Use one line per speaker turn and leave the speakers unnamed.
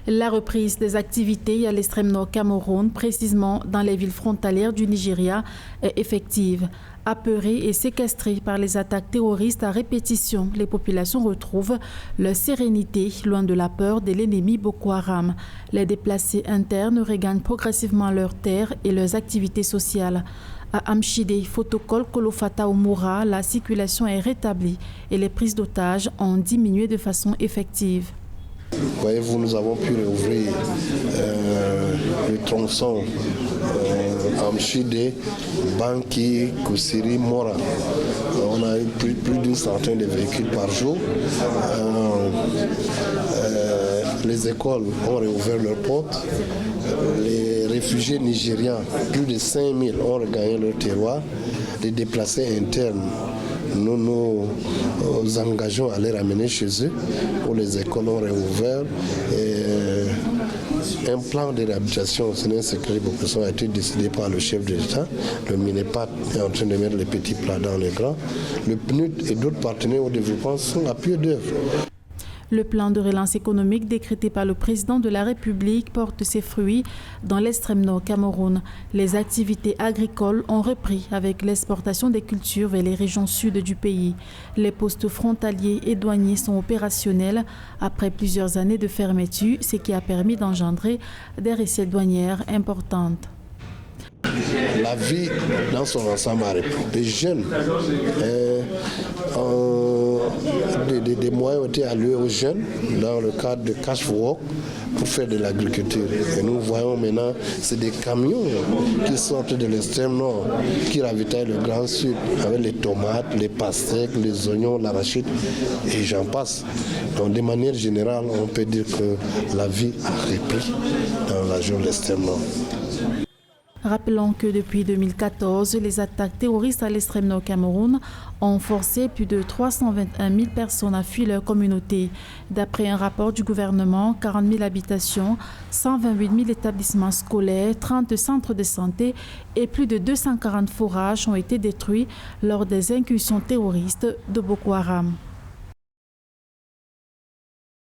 La reprise des activités à l'extrême nord Cameroun, précisément dans les villes frontalières du Nigeria, est effective. Apeurées et séquestrées par les attaques terroristes à répétition, les populations retrouvent leur sérénité loin de la peur de l'ennemi Boko Haram. Les déplacés internes regagnent progressivement leurs terres et leurs activités sociales. À Amchide, Fotokol, Kolofata ou Moura, la circulation est rétablie et les prises d'otages ont diminué de façon effective.
Voyez-vous, nous avons pu rouvrir le tronçon Amchide, Banki, Koussiri, Mora. On a eu plus d'une centaine de véhicules par jour. Les écoles ont réouvert leurs portes. Les réfugiés nigériens, plus de 5000, ont regagné leur terroir. Les déplacés internes, nous nous engageons à les ramener chez eux, où les écoles ont réouvert. Un plan de réhabilitation, ce n'est un secret, a été décidé par le chef de l'État. Le MINEPAD est en train de mettre les petits plats dans les grands. Le PNUD et d'autres partenaires au développement sont à pied d'œuvre.
Le plan de relance économique décrété par le président de la République porte ses fruits dans l'extrême nord Cameroun. Les activités agricoles ont repris avec l'exportation des cultures vers les régions sud du pays. Les postes frontaliers et douaniers sont opérationnels après plusieurs années de fermeture, ce qui a permis d'engendrer des recettes douanières importantes.
La vie dans son ensemble a repris. Les jeunes, des moyens ont été alloués aux jeunes dans le cadre de Cash for Work pour faire de l'agriculture. Et nous voyons maintenant, c'est des camions qui sortent de l'extrême nord, qui ravitaillent le Grand Sud avec les tomates, les pastèques, les oignons, l'arachide et j'en passe. Donc de manière générale, on peut dire que la vie a repris dans la région de l'extrême nord.
Rappelons que depuis 2014, les attaques terroristes à l'extrême nord Cameroun ont forcé plus de 321 000 personnes à fuir leur communauté. D'après un rapport du gouvernement, 40 000 habitations, 128 000 établissements scolaires, 30 centres de santé et plus de 240 forages ont été détruits lors des incursions terroristes de Boko Haram.